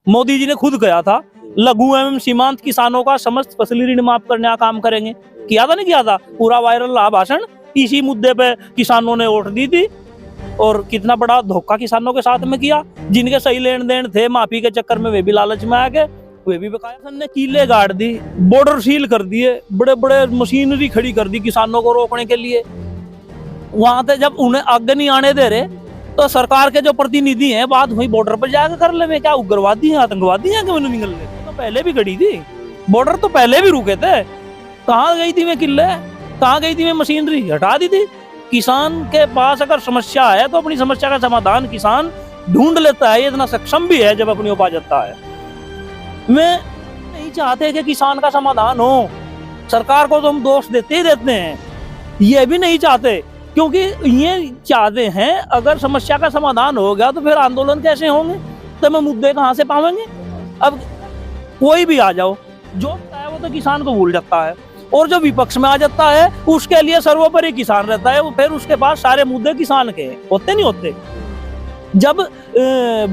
मोदी जी ने खुद कहा था लघु एवं सीमांत किसानों का समस्त फसली ऋण माफ करने का काम करेंगे। किया था नहीं किया था? पूरा वायरल रहा भाषण, इसी मुद्दे पे किसानों ने वोट दी थी। और कितना बड़ा धोखा किसानों के साथ में किया। जिनके सही लेन देन थे माफी के चक्कर में वे भी लालच में आ गए, वे भी बकाया। ने कीले गाड़ दी, बॉर्डर सील कर दिए, बड़े बड़े मशीनरी खड़ी कर दी किसानों को रोकने के लिए। वहां से जब उन्हें आगे नहीं आने दे रहे तो सरकार के जो प्रतिनिधि हैं बात वही बॉर्डर पर जाकर कर ले। क्या उग्रवादी हैं, आतंकवादी हैं कि उन्हें निकल ले? तो पहले भी खड़ी थी बॉर्डर, तो पहले भी रुके थे। कहाँ गई थी वे किले, कहाँ गई थी वे मशीनरी? हटा दी थी। किसान के पास अगर समस्या है तो अपनी समस्या का समाधान किसान ढूंढ लेता है। ये इतना सक्षम भी है जब अपनी उपा जाता है। वे नहीं चाहते कि किसान का समाधान हो। सरकार को तो हम दोष देते ही देते हैं, ये भी नहीं चाहते, क्योंकि ये चाहते हैं अगर समस्या का समाधान हो गया तो फिर आंदोलन कैसे होंगे, तो मैं मुद्दे कहाँ से पावेंगे? अब कोई भी आ जाओ, जो है वो तो किसान को भूल जाता है, और जो विपक्ष में आ जाता है उसके लिए सर्वोपरि किसान रहता है। वो फिर उसके पास सारे मुद्दे किसान के होते नहीं होते। जब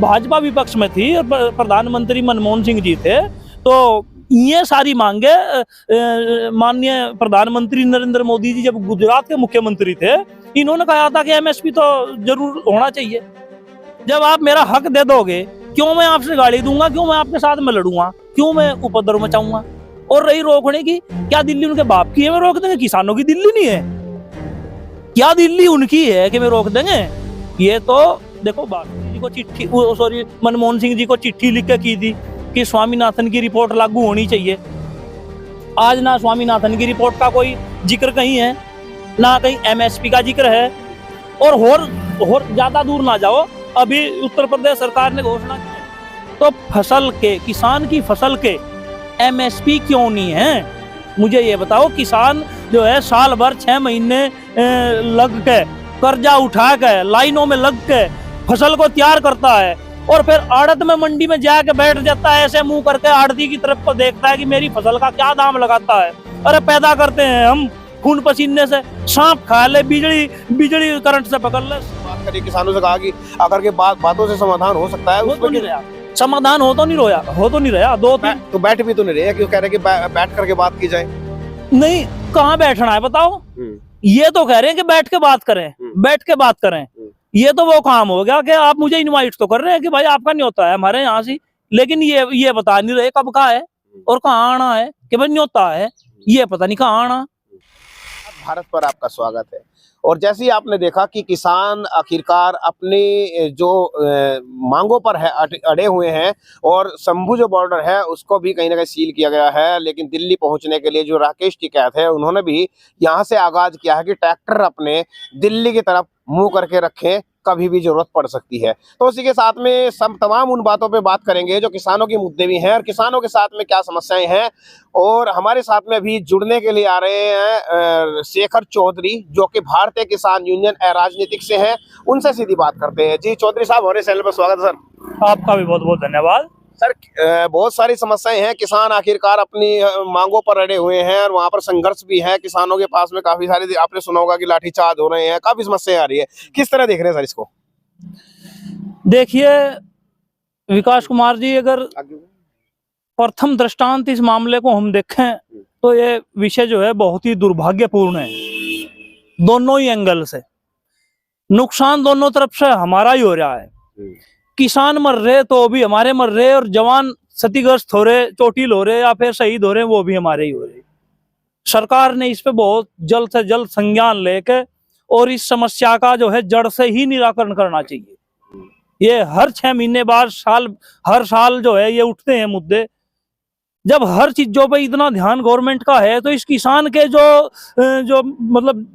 भाजपा विपक्ष में थी और प्रधानमंत्री मनमोहन सिंह जी थे तो ये सारी मांगे माननीय प्रधानमंत्री नरेंद्र मोदी जी जब गुजरात के मुख्यमंत्री थे, इन्होंने कहा था कि एमएसपी तो जरूर होना चाहिए। जब आप मेरा हक दे दोगे, क्यों मैं आपसे गाली दूंगा, क्यों मैं आपके साथ में लड़ूंगा, क्यों मैं उपद्रव मचाऊंगा? और रही रोकने की, क्या दिल्ली उनके बाप की है मैं रोक देंगे? किसानों की दिल्ली नहीं है क्या? दिल्ली उनकी है कि मैं रोक देंगे? ये तो देखो वाजपेयी जी को चिट्ठी, सॉरी मनमोहन सिंह जी को चिट्ठी लिख के की थी कि स्वामीनाथन की रिपोर्ट लागू होनी चाहिए। आज ना स्वामीनाथन की रिपोर्ट का कोई जिक्र कहीं है, ना कहीं एमएसपी का जिक्र है। और ज्यादा दूर ना जाओ, अभी उत्तर प्रदेश सरकार ने घोषणा की तो फसल के, किसान की फसल के एमएसपी क्यों नहीं है? मुझे ये बताओ। किसान जो है साल भर 6 महीने लग के, कर्जा उठा के, लाइनों में लग के फसल को तैयार करता है, और फिर आड़त में मंडी में जाके बैठ जाता है, ऐसे मुंह करके आड़ती की तरफ को देखता है कि मेरी फसल का क्या दाम लगाता है। अरे पैदा करते हैं हम खून पसीने से, सांप खा ले, बिजली करंट से पकड़ ले। बात करिए किसानों से, कहा कि अगर के बातों से समाधान हो सकता है, वो तो नहीं रहा समाधान, हो तो नहीं रहा। दो तीन तो बैठ भी तो नहीं रहे, क्यों कह रहे कि बैठ करके बात की जाए? नहीं, कहाँ बैठना है बताओ? ये तो कह रहे हैं कि बैठ के बात करें। ये तो वो काम हो गया कि आप मुझे इनवाइट तो कर रहे हैं कि भाई आपका नहीं होता है हमारे यहाँ से, लेकिन ये बता नहीं रहे कब का है और कहाँ आना है, कि भाई नहीं होता है, ये पता नहीं कहाँ आना। भारत पर आपका स्वागत है। और जैसे ही आपने देखा कि किसान आखिरकार अपनी जो मांगों पर है अड़े हुए हैं, और शंभू जो बॉर्डर है उसको भी कहीं ना कहीं सील किया गया है, लेकिन दिल्ली पहुंचने के लिए जो राकेश टिकैत है उन्होंने भी यहां से आगाज किया है कि ट्रैक्टर अपने दिल्ली की तरफ मुंह करके रखें, कभी भी जरूरत पड़ सकती है। तो इसी के साथ में सब तमाम उन बातों पे बात करेंगे जो किसानों के मुद्दे भी हैं और किसानों के साथ में क्या समस्याएं हैं। और हमारे साथ में भी जुड़ने के लिए आ रहे हैं शेखर चौधरी, जो कि भारतीय किसान यूनियन राजनीतिक से हैं। उनसे सीधी बात करते हैं। जी चौधरी साहब, हमारे चैनल पर स्वागत है सर। आपका भी बहुत बहुत धन्यवाद सर। बहुत सारी समस्याएं हैं, किसान आखिरकार अपनी मांगों पर अड़े हुए हैं और वहां पर संघर्ष भी है। किसानों के पास में काफी सारे, आपने सुना होगा कि लाठीचार्ज हो रहे हैं, काफी समस्याएं आ रही है। किस तरह देख रहे हैं सर इसको? देखिए विकास कुमार जी, अगर प्रथम दृष्टांत इस मामले को हम देखें तो ये विषय जो है बहुत ही दुर्भाग्यपूर्ण है। दोनों ही एंगल से नुकसान दोनों तरफ से हमारा ही हो रहा है। किसान मर रहे तो भी हमारे मर रहे, और जवान क्षतिग्रस्त हो रहे, चोटिल हो रहे या फिर शहीद हो रहे, वो भी हमारे ही हो रहे। सरकार ने इस पे बहुत जल्द से जल्द संज्ञान लेके और इस समस्या का जो है जड़ से ही निराकरण करना चाहिए। ये हर 6 महीने बाद हर साल जो है ये उठते हैं मुद्दे। जब हर चीजों पे इतना ध्यान गवर्नमेंट का है तो इस किसान के जो मतलब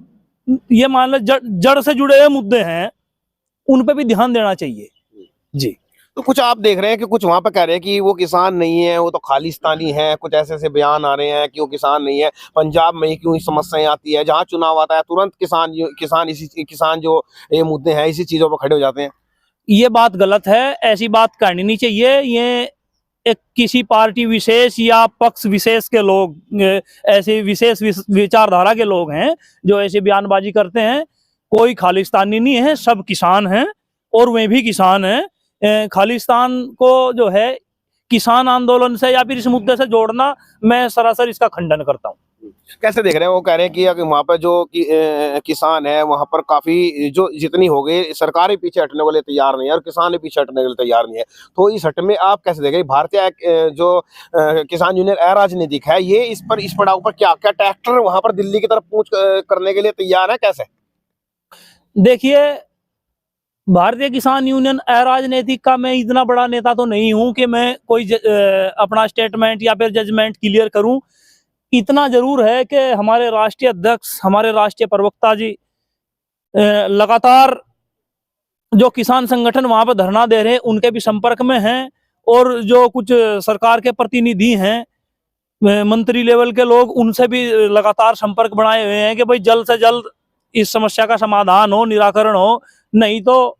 ये मान लो जड़ से जुड़े हुए मुद्दे हैं, उन पे भी ध्यान देना चाहिए जी। तो कुछ आप देख रहे हैं कि कुछ वहां पर कह रहे हैं कि वो किसान नहीं है, वो तो खालिस्तानी है, कुछ ऐसे बयान आ रहे हैं कि वो किसान नहीं है। पंजाब में ही क्यों समस्याएं आती है, जहां चुनाव आता है तुरंत किसान जो ये मुद्दे हैं इसी चीजों पर खड़े हो जाते हैं। ये बात गलत है, ऐसी बात करनी नहीं चाहिए। ये एक किसी पार्टी विशेष या पक्ष विशेष के लोग, ऐसे विशेष विचारधारा के लोग हैं जो ऐसी बयानबाजी करते हैं। कोई खालिस्तानी नहीं है, सब किसान हैं और वे भी किसान हैं। खालिस्तान को जो है किसान आंदोलन से या फिर इस मुद्दे से जोड़ना, मैं सरासर इसका खंडन करता हूँ। कैसे देख रहे हैं? वो कह रहे हैं कि अगर वहाँ पर जो किसान है वहाँ पर काफी जो जितनी हो गई, सरकार ही पीछे हटने के लिए तैयार नहीं है और किसान ही पीछे हटने के लिए तैयार नहीं है। तो इस हट में आप कैसे देख रहे हैं? भारतीय जो किसान यूनियन अराजनीतिक है, ये इस पड़ाव पर क्या क्या ट्रैक्टर वहाँ पर दिल्ली की तरफ कूच करने के लिए तैयार है? कैसे देखिए, भारतीय किसान यूनियन अराजनीतिक का मैं इतना बड़ा नेता तो नहीं हूं कि मैं कोई अपना स्टेटमेंट या फिर जजमेंट क्लियर करूं। इतना जरूर है कि हमारे राष्ट्रीय अध्यक्ष, हमारे राष्ट्रीय प्रवक्ता जी लगातार जो किसान संगठन वहां पर धरना दे रहे हैं उनके भी संपर्क में हैं, और जो कुछ सरकार के प्रतिनिधि हैं, मंत्री लेवल के लोग, उनसे भी लगातार संपर्क बनाए हुए हैं कि भाई जल्द से जल्द इस समस्या का समाधान हो, निराकरण हो। नहीं तो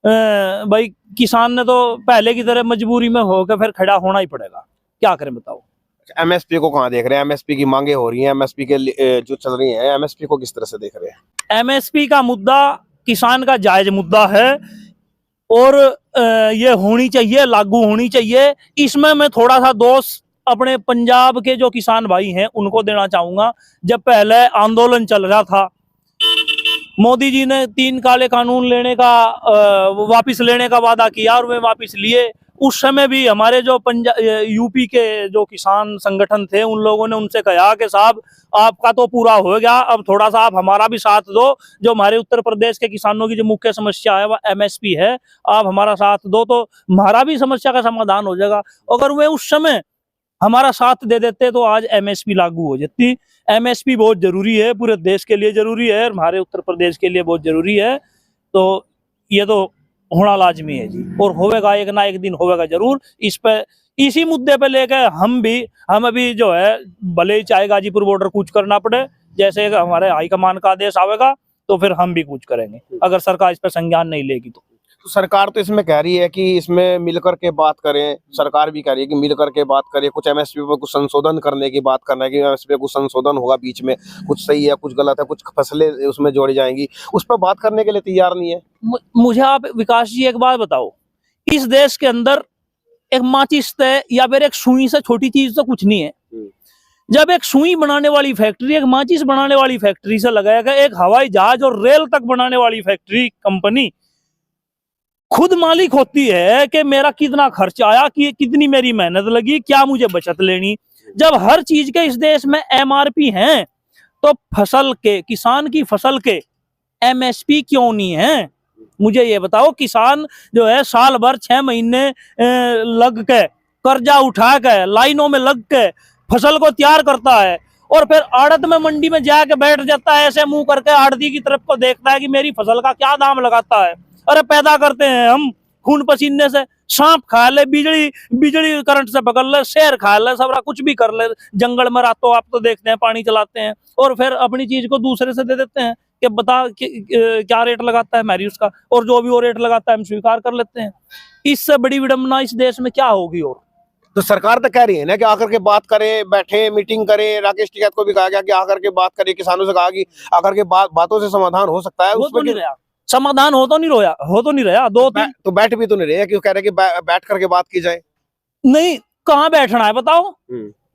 भाई किसान ने तो पहले की तरह मजबूरी में होकर फिर खड़ा होना ही पड़ेगा। क्या करें बताओ। एमएसपी को कहाँ देख रहे हैं? एमएसपी की मांगे हो रही हैं, एमएसपी के जो चल रही है, एमएसपी को किस तरह से देख रहे हैं? एमएसपी का मुद्दा किसान का जायज मुद्दा है और ये होनी चाहिए, लागू होनी चाहिए। इसमें मैं थोड़ा सा दोष अपने पंजाब के जो किसान भाई हैं उनको देना चाहूंगा। जब पहले आंदोलन चल रहा था, मोदी जी ने 3 काले कानून लेने का वापस लेने का वादा किया और वे वापस लिए। उस समय भी हमारे जो यूपी के जो किसान संगठन थे, उन लोगों ने उनसे कहा कि साहब आपका तो पूरा हो गया, अब थोड़ा सा आप हमारा भी साथ दो। जो हमारे उत्तर प्रदेश के किसानों की जो मुख्य समस्या है वह एमएसपी है, आप हमारा साथ दो तो हमारा भी समस्या का समाधान हो जाएगा। अगर वे उस समय हमारा साथ दे देते तो आज एमएसपी लागू हो जाती। एमएसपी बहुत जरूरी है, पूरे देश के लिए जरूरी है, हमारे उत्तर प्रदेश के लिए बहुत जरूरी है। तो ये तो होना लाजमी है जी, और होवेगा, एक ना एक दिन होवेगा जरूर। इस पे, इसी मुद्दे पे लेकर हम अभी जो है, भले ही चाहे गाजीपुर बॉर्डर कूच करना पड़े, जैसे हमारे हाईकमान का आदेश आवेगा तो फिर हम भी कूच करेंगे, अगर सरकार इस पर संज्ञान नहीं लेगी तो। तो सरकार तो इसमें कह रही है कि इसमें मिलकर के बात करें, सरकार भी कह रही है कि मिलकर के बात करें, कुछ एमएसपी पर कुछ संशोधन करने की बात करना है कि एमएसपी पे कुछ संशोधन होगा, बीच में कुछ सही है कुछ गलत है, कुछ फसलें उसमें जोड़ी जाएंगी, उस पर बात करने के लिए तैयार नहीं है। मुझे आप विकास जी एक बात बताओ, इस देश के अंदर एक माचिस या फिर एक सुई से छोटी चीज तो कुछ नहीं है। जब एक सुई बनाने वाली फैक्ट्री, एक माचिस बनाने वाली फैक्ट्री से लगाया गया, एक हवाई जहाज और रेल तक बनाने वाली फैक्ट्री, कंपनी खुद मालिक होती है कि मेरा कितना खर्च आया, कि कितनी मेरी मेहनत लगी, क्या मुझे बचत लेनी। जब हर चीज के इस देश में एमआरपी हैं, तो फसल के, किसान की फसल के एमएसपी क्यों नहीं है? मुझे ये बताओ। किसान जो है साल भर 6 महीने लग के, कर्जा उठा के, लाइनों में लग के फसल को तैयार करता है, और फिर आड़त में, मंडी में जाके बैठ जाता है, ऐसे मुंह करके आड़ती की तरफ को देखता है कि मेरी फसल का क्या दाम लगाता है। अरे पैदा करते हैं हम खून पसीने से, सांप खा ले, बिजली करंट से पकड़ ले, शेर खा ले, सबरा कुछ भी कर ले, जंगल में रातों आप तो देखते हैं पानी चलाते हैं, और फिर अपनी चीज को दूसरे से दे देते हैं कि बता क्या रेट लगाता है मैरी उसका, और जो भी वो रेट लगाता है हम स्वीकार कर लेते हैं। इससे बड़ी विडम्बना इस देश में क्या होगी? और तो सरकार तो कह रही है ना कि आकर के बात करे, बैठे, मीटिंग करे। राकेश टिकैत को भी कहा गया कि आकर के बात करे, किसानों से कहा कि आकर के बातों से समाधान हो सकता है। वो तो नहीं रहा समाधान, हो तो नहीं रहा। तो बैठ भी तो नहीं रहे, क्यों कह रहे कि बैठ करके बात की जाए। नहीं, कहाँ बैठना है बताओ?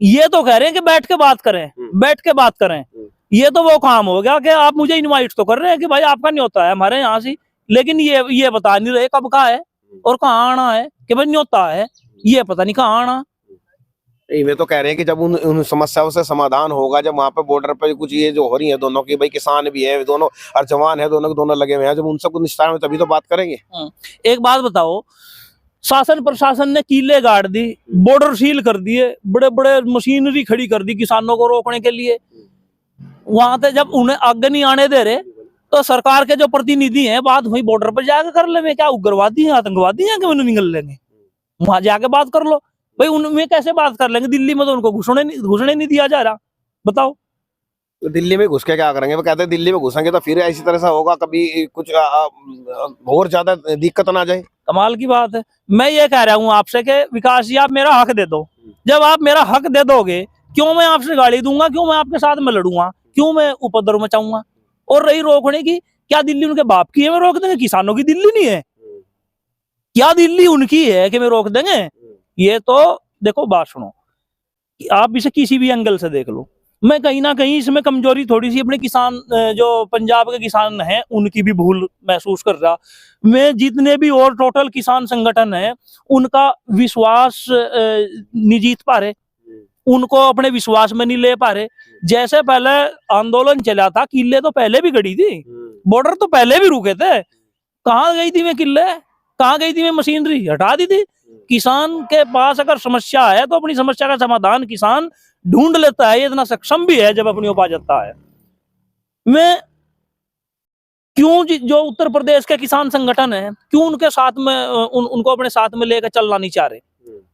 ये तो कह रहे हैं कि बैठ के बात करें, बैठ के बात करें। ये तो वो काम हो गया कि आप मुझे इनवाइट तो कर रहे हैं कि भाई आपका नहीं होता है हमारे यहाँ से, लेकिन ये बता नहीं रहे कब का है और कहाँ आना है, कि भाई नहीं होता है, ये पता नहीं कहाँ आना। वे तो कह रहे हैं कि जब उन समस्याओं से समाधान होगा, जब वहाँ पे बॉर्डर पे कुछ ये जो हो रही है दोनों की, भाई किसान भी है दोनों और जवान है, दोनों के दोनों लगे हुए हैं, जब उन सबको निस्तारण में तभी तो बात करेंगे। एक बात बताओ, शासन प्रशासन ने कीले गाड़ दी, बॉर्डर सील कर दिए, बड़े बड़े मशीनरी खड़ी कर दी किसानों को रोकने के लिए। वहां से जब उन्हें आगे नहीं आने दे रहे, तो सरकार के जो प्रतिनिधि हैं बात वही बॉर्डर पर जाकर कर ले। क्या उग्रवादी है, आतंकवादी है कि उन्हें निकल लेंगे? वहां जाके बात कर लो भाई। उनमें कैसे बात कर लेंगे? दिल्ली में तो उनको घुसने नहीं दिया जा रहा। बताओ, तो दिल्ली में घुस के क्या करेंगे? वो कहते हैं दिल्ली में घुसेंगे तो फिर इसी तरह से होगा, कभी कुछ और ज्यादा दिक्कत ना आ जाए। कमाल की बात है। मैं ये कह रहा हूँ आपसे कि विकास जी आप मेरा हक दे दो। जब आप मेरा हक दे दोगे, क्यों मैं आपसे गाली दूंगा? क्यों मैं आपके साथ में लड़ूंगा? क्यों मैं उपद्रव मचाऊंगा? और रही रोकने की, क्या दिल्ली उनके बाप की है मैं रोक देंगे? किसानों की दिल्ली नहीं है क्या? दिल्ली उनकी है कि मैं रोक देंगे? ये तो देखो भाषणों, आप इसे किसी भी एंगल से देख लो, मैं कहीं ना कहीं इसमें कमजोरी थोड़ी सी अपने किसान जो पंजाब के किसान हैं उनकी भी भूल महसूस कर रहा। मैं जितने भी और टोटल किसान संगठन हैं उनका विश्वास नहीं जीत पा रहे, उनको अपने विश्वास में नहीं ले पा रहे। जैसे पहले आंदोलन चला था, किले तो पहले भी गड़ी थी, बॉर्डर तो पहले भी रुके थे, कहाँ गई थी मैं किले, कहाँ गई थी मैं मशीनरी, हटा दी थी। किसान के पास अगर समस्या है तो अपनी समस्या का समाधान किसान ढूंढ लेता है, ये इतना सक्षम भी है जब अपनी उपा जाता है। मैं क्यों जो उत्तर प्रदेश के किसान संगठन है क्यों उनके साथ में उनको अपने साथ में लेकर चलना नहीं चाह रहे।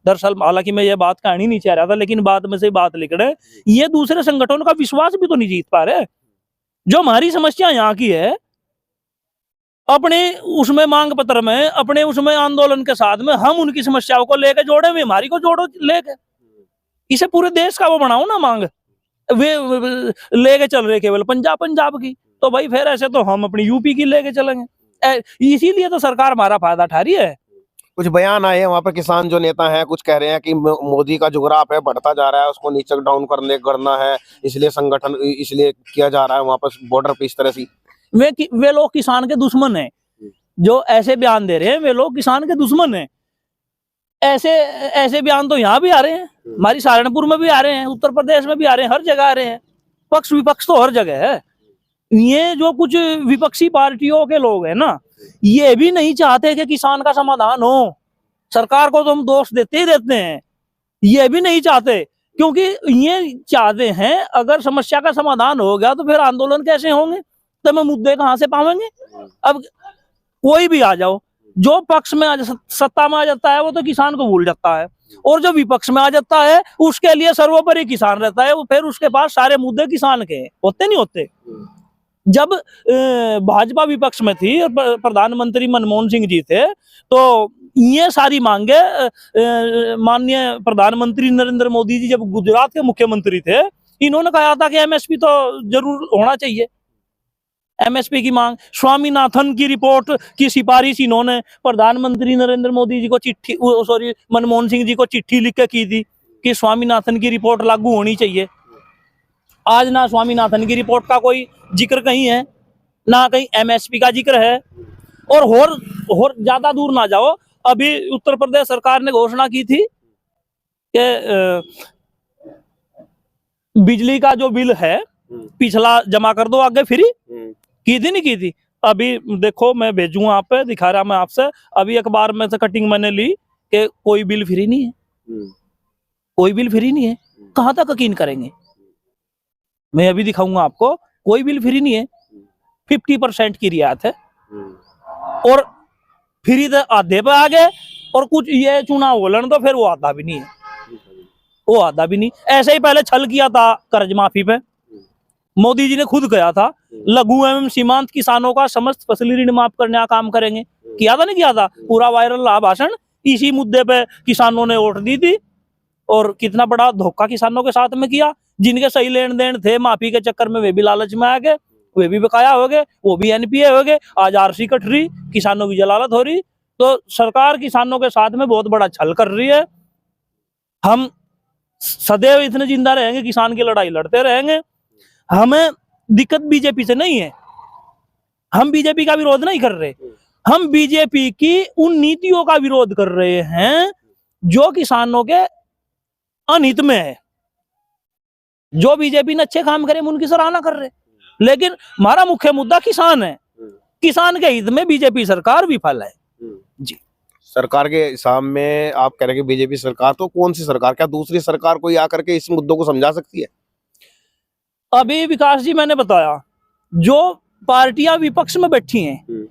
दरअसल हालांकि मैं ये बात कहनी नहीं चाह रहा था, लेकिन बाद में से बात लिख रहे, ये दूसरे संगठनों का विश्वास भी तो नहीं जीत पा रहे। जो हमारी समस्या यहाँ की है, अपने उसमें मांग पत्र में, अपने उसमें आंदोलन के साथ में हम उनकी समस्याओं को लेकर जोड़े, वे हमारी को जोड़ो लेके, इसे पूरे देश का वो बनाओ ना मांग, वे लेके चल रहे केवल पंजाब की, तो भाई फिर ऐसे तो हम अपनी यूपी की लेके चलेंगे। इसीलिए तो सरकार हमारा फायदा उठा रही है। कुछ बयान आए हैं वहाँ पे, किसान जो नेता हैं कुछ कह रहे हैं कि मोदी का जो ग्राफ है बढ़ता जा रहा है, उसको नीचे डाउन करना है, इसलिए संगठन इसलिए किया जा रहा है वहाँ पर बॉर्डर पे इस तरह से। वे लोग किसान के दुश्मन हैं जो ऐसे बयान दे रहे हैं, वे लोग किसान के दुश्मन हैं। ऐसे बयान तो यहाँ भी आ रहे हैं, हमारी सहारनपुर में भी आ रहे हैं, उत्तर प्रदेश में भी आ रहे हैं, हर जगह आ रहे हैं। पक्ष विपक्ष तो हर जगह है। ये जो कुछ विपक्षी पार्टियों के लोग हैं ना, ये भी नहीं चाहते कि किसान का समाधान हो। सरकार को तो हम दोष देते ही देते हैं, ये भी नहीं चाहते, क्योंकि ये चाहते हैं अगर समस्या का समाधान हो गया तो फिर आंदोलन कैसे होंगे, तो मैं मुद्दे कहां से पावेंगे। अब कोई भी आ जाओ, जो पक्ष में सत्ता में आ जाता है वो तो किसान को भूल जाता है, और जो विपक्ष में आ जाता है उसके लिए सर्वोपरि किसान रहता है, वो फिर उसके पास सारे मुद्दे किसान के होते नहीं होते। जब भाजपा विपक्ष में थी और प्रधानमंत्री मनमोहन सिंह जी थे, तो ये सारी मांगे माननीय प्रधानमंत्री नरेंद्र मोदी जी जब गुजरात के मुख्यमंत्री थे, इन्होंने कहा था कि एमएसपी तो जरूर होना चाहिए। एमएसपी की मांग, स्वामीनाथन की रिपोर्ट की सिफारिश इन्होंने प्रधानमंत्री नरेंद्र मोदी जी को मनमोहन सिंह जी को चिट्ठी लिख के की थी कि स्वामीनाथन की रिपोर्ट लागू होनी चाहिए। आज ना स्वामीनाथन की रिपोर्ट का कोई जिक्र कहीं है, ना कहीं एमएसपी का जिक्र है। और ज्यादा दूर ना जाओ, अभी उत्तर प्रदेश सरकार ने घोषणा की थी कि बिजली का जो बिल है पिछला जमा कर दो आगे फ्री, की थी नहीं की थी। अभी देखो मैं भेजूंगा आप पे, दिखा रहा मैं आपसे, अभी अखबार में से कटिंग मैंने ली कि कोई बिल फ्री नहीं है, कोई बिल फ्री नहीं है। कहां तक यकीन करेंगे, मैं अभी दिखाऊंगा आपको, कोई बिल फ्री नहीं है। 50% की रियायत है, और फ्री तो आधे पे आ गए, और कुछ ये चुनाव बोलन तो फिर वो आधा भी नहीं है, वो आधा भी नहीं। ऐसे ही पहले छल किया था कर्ज माफी पे, मोदी जी ने खुद कहा था लघु एवं सीमांत किसानों का समस्त फसली ऋण माफ करने का काम करेंगे, किया था नहीं किया था, पूरा वायरल रहा भाषण, इसी मुद्दे पे किसानों ने वोट दी थी। और कितना बड़ा धोखा किसानों के साथ में किया, जिनके सही लेन देन थे माफी के चक्कर में वे भी लालच में आ गए, वे भी बकाया हो गए, वो भी एनपीए हो गए, आज आरसी कट रही, किसानों की जलालत हो रही। तो सरकार किसानों के साथ में बहुत बड़ा छल कर रही है। हम सदैव इतने जिंदा रहेंगे, किसान की लड़ाई लड़ते रहेंगे। हमें दिक्कत बीजेपी से नहीं है, हम बीजेपी का विरोध नहीं कर रहे, हम बीजेपी की उन नीतियों का विरोध कर रहे हैं जो किसानों के अनहित में है। जो बीजेपी ने अच्छे काम करे हम उनकी सराहना कर रहे, लेकिन हमारा मुख्य मुद्दा किसान है, किसान के हित में बीजेपी सरकार विफल है। जी, सरकार के हिसाब में आप कह रहे हैं कि बीजेपी सरकार, तो कौन सी सरकार, क्या दूसरी सरकार कोई आकर के इस मुद्दों को समझा सकती है? अभी विकास जी मैंने बताया, जो पार्टियां विपक्ष में बैठी हैं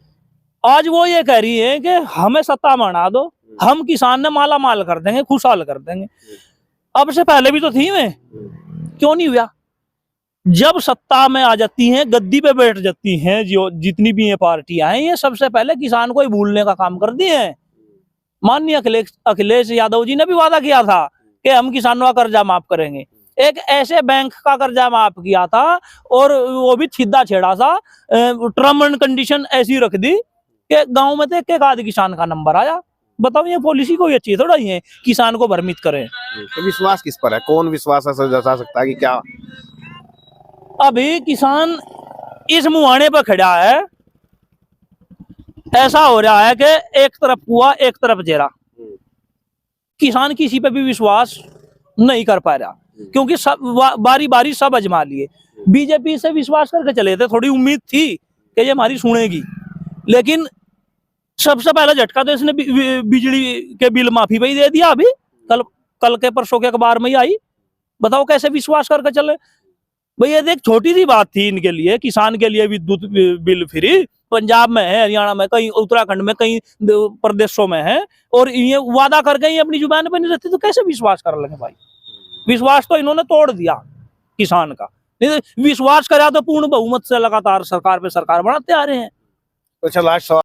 आज वो ये कह रही है कि हमें सत्ता में बना दो, हम किसान ने माला माल कर देंगे, खुशहाल कर देंगे। अब से पहले भी तो थी में, क्यों नहीं हुआ? जब सत्ता में आ जाती हैं, गद्दी पे बैठ जाती हैं, जो जितनी भी ये पार्टियां हैं, ये सबसे पहले किसान को ही भूलने का काम करती हैं। माननीय अखिलेश यादव जी ने भी वादा किया था कि हम किसानों का कर्जा माफ करेंगे, एक ऐसे बैंक का कर्जा माफ किया था, और वो भी सीधा छेड़ा सा, टर्म एंड कंडीशन ऐसी रख दी कि गांव में तो एक आध किसान का नंबर आया, बताओ ये पॉलिसी कोई अच्छी थोड़ा ही है किसान को भ्रमित करें। तो विश्वास किस पर है, कौन विश्वास ऐसा जता सकता है कि क्या? अभी किसान इस मुहाने पर खड़ा है, ऐसा हो रहा है कि एक तरफ कुआ एक तरफ जेरा। किसान किसी पे भी विश्वास नहीं कर पा रहा, क्योंकि सब बारी बारी सब आजमा लिए। बीजेपी से विश्वास करके चले थे, थोड़ी उम्मीद थी कि ये हमारी सुनेगी, लेकिन सबसे पहला झटका तो इसने बिजली के बिल माफी पे ही दे दिया। अभी कल के परसों के अखबार में ही आई। बताओ कैसे विश्वास करके चले भाई। ये देख छोटी सी बात थी इनके लिए, किसान के लिए विद्युत बिल फ्री पंजाब में है, हरियाणा में, कहीं उत्तराखंड में, कई प्रदेशों में है, और ये वादा करके ही अपनी जुबान पर नहीं रहती, तो कैसे विश्वास कर लगे भाई। विश्वास तो इन्होंने तोड़ दिया किसान का। विश्वास करा तो पूर्ण बहुमत से लगातार सरकार पे सरकार बनाते आ रहे हैं। तो चलो आज